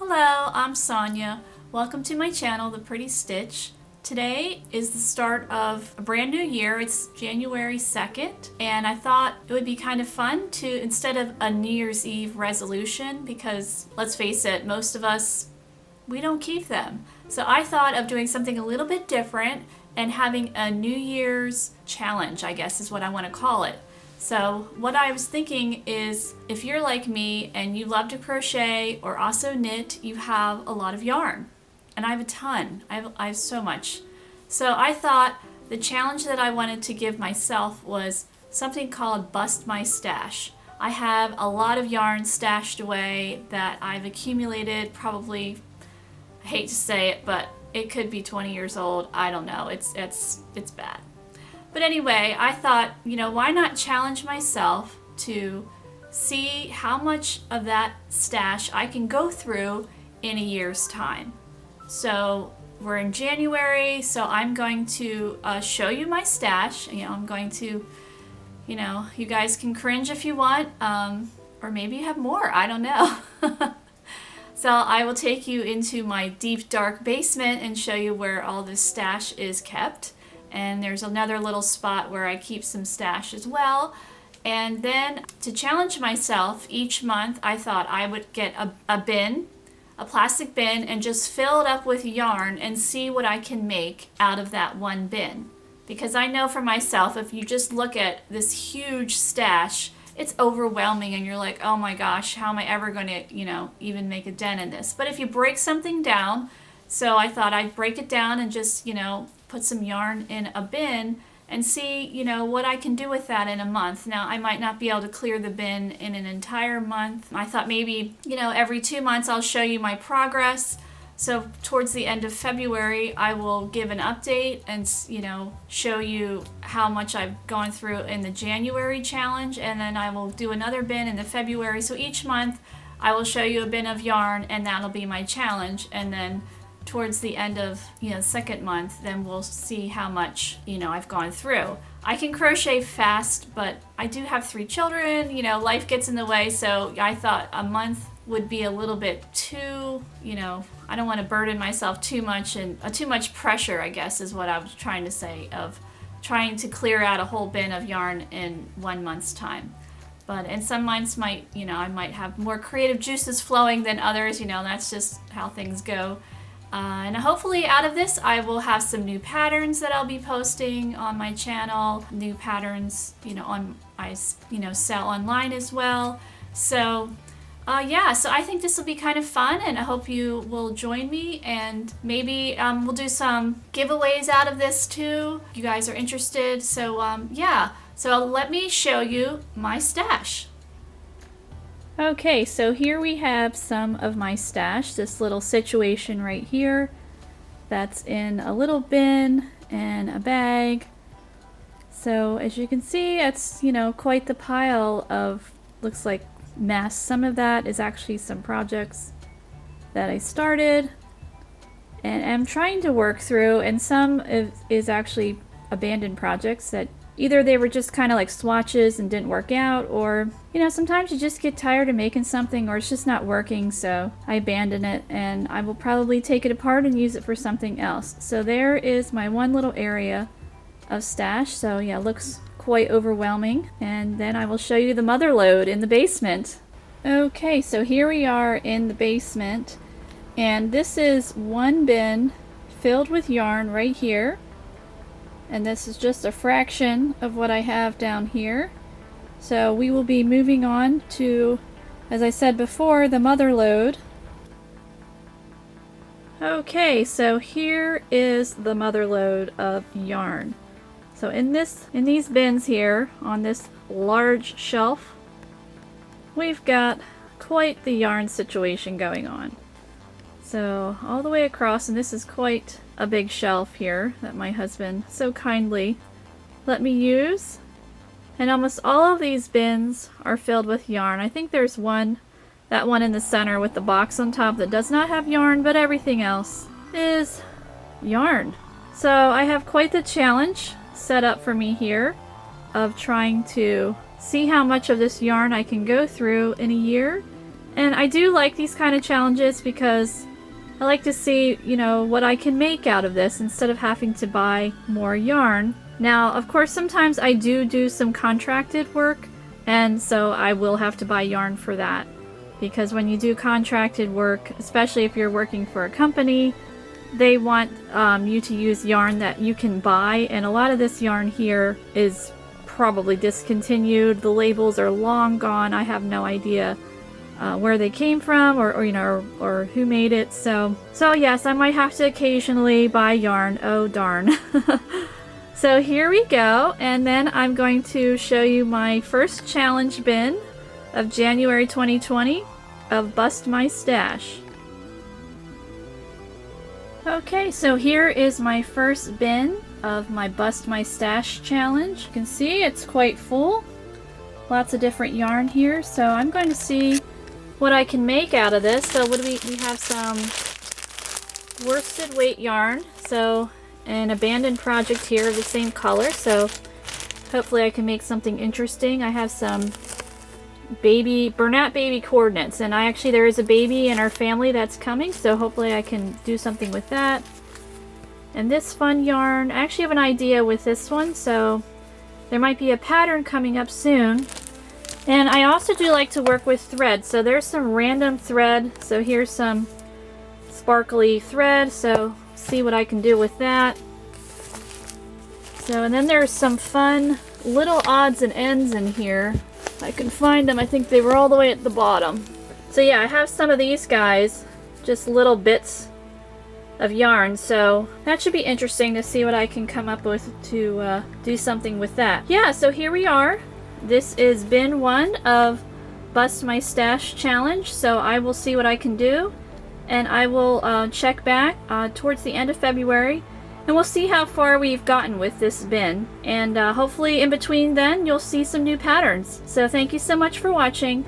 Hello, I'm Sonia. Welcome to my channel, The Pretty Stitch. Today is the start of a brand new year. It's January 2nd, and I thought it would be kind of fun to, instead of a New Year's Eve resolution, because let's face it, most of us, we don't keep them. So I thought of doing something a little bit different and having a New Year's challenge, I guess is what I want to call it. So what I was thinking is, if you're like me and you love to crochet or also knit, you have a lot of yarn. And I have a ton. I have so much. So I thought the challenge that I wanted to give myself was something called Bust My Stash. I have a lot of yarn stashed away that I've accumulated, probably, I hate to say it, but it could be 20 years old. I don't know. It's bad. But anyway, I thought, why not challenge myself to see how much of that stash I can go through in a year's time. So we're in January, so I'm going to show you my stash. I'm going to, you guys can cringe if you want, or maybe you have more, I don't know. So I will take you into my deep, dark basement and show you where all this stash is kept. And there's another little spot where I keep some stash as well. And then to challenge myself each month, I thought I would get a bin, a plastic bin, and just fill it up with yarn and see what I can make out of that one bin. Because I know for myself, if you just look at this huge stash, it's overwhelming and you're like, oh my gosh, how am I ever going to, even make a dent in this? But if you break something down, so I thought I'd break it down and just, put some yarn in a bin and see, what I can do with that in a month. Now, I might not be able to clear the bin in an entire month. I thought maybe, every 2 months I'll show you my progress. So towards the end of February, I will give an update and, show you how much I've gone through in the January challenge. And then I will do another bin in the February. So each month I will show you a bin of yarn and that'll be my challenge. And then towards the end of second month, then we'll see how much I've gone through. I can crochet fast, but I do have 3 children. Life gets in the way, so I thought a month would be a little bit too, I don't want to burden myself too much, and too much pressure, I guess is what I was trying to say, of trying to clear out a whole bin of yarn in 1 month's time. And some months might, I might have more creative juices flowing than others. That's just how things go. And hopefully out of this I will have some new patterns that I'll be posting on my channel, new patterns I sell online as well. So yeah, so I think this will be kind of fun, and I hope you will join me, and maybe we'll do some giveaways out of this too if you guys are interested. So yeah, so let me show you my stash. Okay, so here we have some of my stash, this little situation right here that's in a little bin and a bag. So as you can see, it's quite the pile of, looks like, mess. Some of that is actually some projects that I started and I'm trying to work through, and some is actually abandoned projects that either they were just kind of like swatches and didn't work out, or sometimes you just get tired of making something or it's just not working, so I abandon it and I will probably take it apart and use it for something else. So there is my one little area of stash. So yeah, looks quite overwhelming. And then I will show you the mother load in the basement. Okay, so here we are in the basement, and this is one bin filled with yarn right here. And this is just a fraction of what I have down here. So we will be moving on to, as I said before, the mother load. Okay, so here is the mother load of yarn. So in these bins here, on this large shelf, we've got quite the yarn situation going on. So all the way across, and this is quite a big shelf here that my husband so kindly let me use. And almost all of these bins are filled with yarn. I think there's that one in the center with the box on top that does not have yarn, but everything else is yarn. So I have quite the challenge set up for me here of trying to see how much of this yarn I can go through in a year And I do like these kind of challenges because I like to see, you know, what I can make out of this instead of having to buy more yarn. Now, of course, sometimes I do some contracted work, and so I will have to buy yarn for that. Because when you do contracted work, especially if you're working for a company, they want you to use yarn that you can buy, and a lot of this yarn here is probably discontinued. The labels are long gone. I have no idea where they came from, or you know, or who made it. So yes, I might have to occasionally buy yarn. Oh darn. So here we go, and then I'm going to show you my first challenge bin of January 2020 of Bust My Stash. Okay, so here is my first bin of my Bust My Stash challenge. You can see it's quite full. Lots of different yarn here, so I'm going to see what I can make out of this. So what do we have some worsted weight yarn, so an abandoned project here of the same color, so hopefully I can make something interesting. I have some Bernat baby coordinates, and there is a baby in our family that's coming, so hopefully I can do something with that. And this fun yarn, I actually have an idea with this one, so there might be a pattern coming up soon. And I also do like to work with thread, so there's some random thread. So here's some sparkly thread, so see what I can do with that. So, and then there's some fun little odds and ends in here. I can find them. I think they were all the way at the bottom. So yeah, I have some of these guys, just little bits of yarn, so that should be interesting to see what I can come up with to do something with that. Yeah, so here we are. This is bin 1 of Bust My Stash challenge, so I will see what I can do, and I will check back towards the end of February, and we'll see how far we've gotten with this bin, and hopefully in between then you'll see some new patterns. So thank you so much for watching.